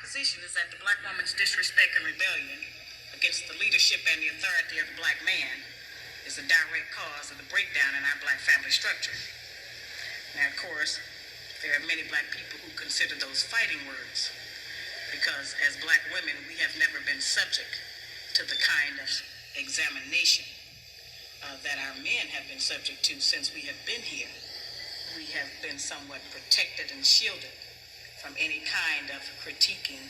position is that the black woman's disrespect and rebellion against the leadership and the authority of the black man is a direct cause of the breakdown in our black family structure. Now, of course, there are many black people who consider those fighting words because as black women, we have never been subject to the kind of examination that our men have been subject to since we have been here. We have been somewhat protected and shielded from any kind of critiquing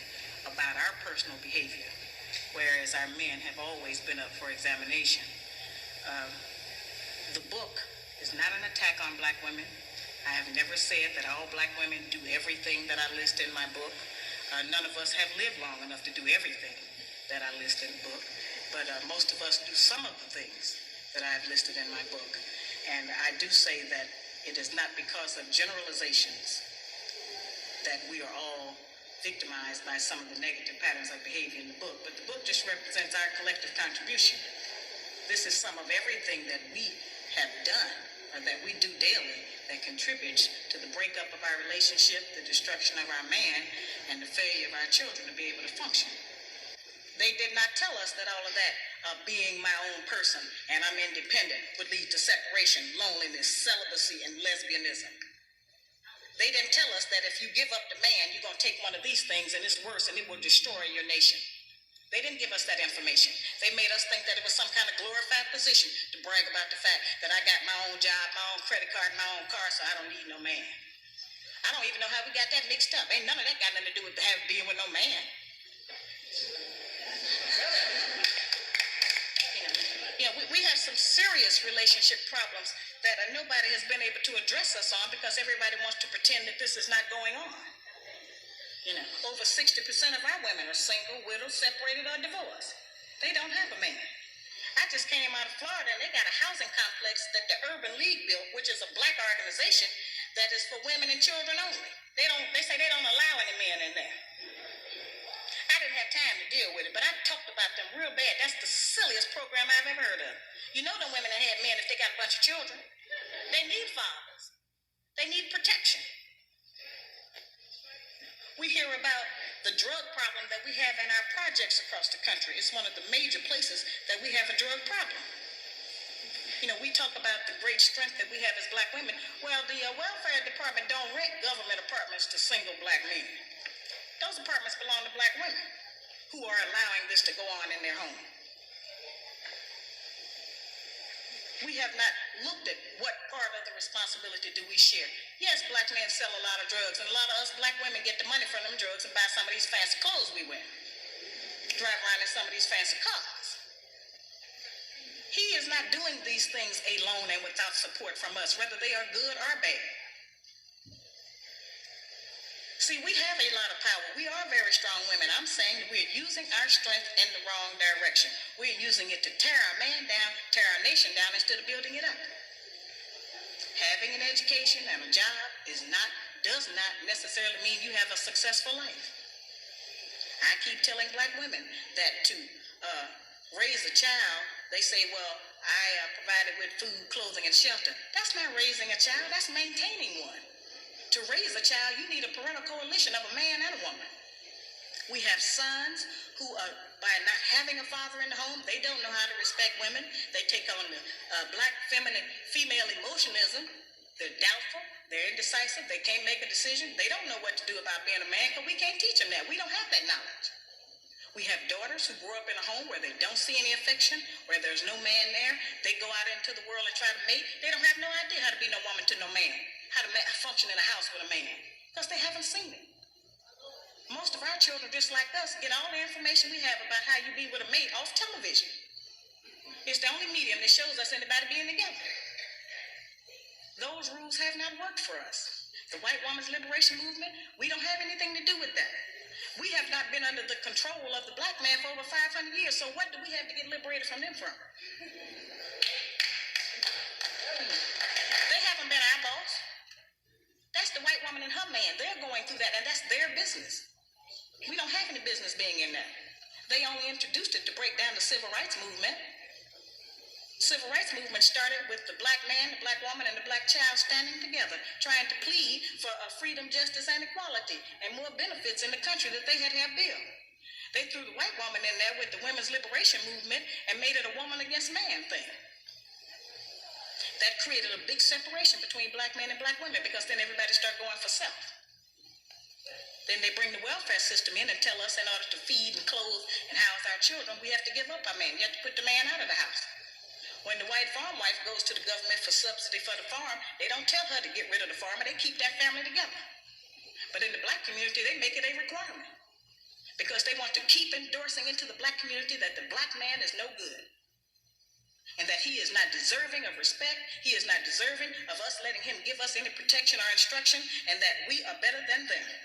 about our personal behavior, whereas our men have always been up for examination. The book is not an attack on black women. I have never said that all black women do everything that I list in my book. None of us have lived long enough to do everything that I list in the book, but most of us do some of the things that I've listed in my book. And I do say that it is not because of generalizations that we are all victimized by some of the negative patterns of behavior in the book, but the book just represents our collective contribution. This is some of everything that we have done, or that we do daily, that contributes to the breakup of our relationship, the destruction of our man, and the failure of our children to be able to function. They did not tell us that all of that, being my own person and I'm independent, would lead to separation, loneliness, celibacy, and lesbianism. They didn't tell us that if you give up the man, you're going to take one of these things and it's worse and it will destroy your nation. They didn't give us that information. They made us think that it was some kind of glorified position to brag about the fact that I got my own job, my own credit card, my own car, so I don't need no man. I don't even know how we got that mixed up. Ain't none of that got nothing to do with being with no man. We have some serious relationship problems that nobody has been able to address us on because everybody wants to pretend that this is not going on. Over 60% of our women are single, widowed, separated, or divorced. They don't have a man. I just came out of Florida and they got a housing complex that the Urban League built, which is a black organization that is for women and children only. They say they don't allow any men in there. I didn't have time to deal with it, but I talked about them real bad. That's the silliest program I've ever heard of. You know them women that had men if they got a bunch of children. They need fathers. They need protection. We hear about the drug problem that we have in our projects across the country. It's one of the major places that we have a drug problem. We talk about the great strength that we have as black women. Well, the welfare department don't rent government apartments to single black men. Those apartments belong to black women who are allowing this to go on in their home. We have not looked at what part of the responsibility do we share. Yes, black men sell a lot of drugs, and a lot of us black women get the money from them drugs and buy some of these fancy clothes we wear. Drive around in some of these fancy cars. He is not doing these things alone and without support from us, whether they are good or bad. See, we have a lot of power. We are very strong women. I'm saying that we're using our strength in the wrong direction. We're using it to tear our man down, tear our nation down instead of building it up. Having an education and a job does not necessarily mean you have a successful life. I keep telling black women that to raise a child, they say, well, I provided with food, clothing, and shelter. That's not raising a child, that's maintaining one. To raise a child, you need a parental coalition of a man and a woman. We have sons who are, by not having a father in the home, they don't know how to respect women. They take on the black feminine female emotionalism. They're doubtful, they're indecisive, they can't make a decision. They don't know what to do about being a man because we can't teach them that. We don't have that knowledge. We have daughters who grow up in a home where they don't see any affection, where there's no man there. They go out into the world and try to mate. They don't have no idea how to be no woman to no man, how to function in a house with a man, because they haven't seen it. Most of our children, just like us, get all the information we have about how you be with a mate off television. It's the only medium that shows us anybody being together. Those rules have not worked for us. The white woman's liberation movement, we don't have anything to do with that. We have not been under the control of the black man for over 500 years, so what do we have to get liberated from them from? They haven't been our boss. That's the white woman and her man. They're going through that, and that's their business. We don't have any business being in that. They only introduced it to break down the civil rights movement. Civil rights movement started with the black man, the black woman, and the black child standing together, trying to plead for freedom, justice, and equality, and more benefits in the country that they had to have built. They threw the white woman in there with the women's liberation movement and made it a woman against man thing. That created a big separation between black men and black women because then everybody started going for self. Then they bring the welfare system in and tell us in order to feed and clothe and house our children, we have to give up our man. You have to put the man out of the house. When the white farm wife goes to the government for subsidy for the farm, they don't tell her to get rid of the farmer. They keep that family together. But in the black community, they make it a requirement because they want to keep endorsing into the black community that the black man is no good and that he is not deserving of respect. He is not deserving of us letting him give us any protection or instruction, and that we are better than them.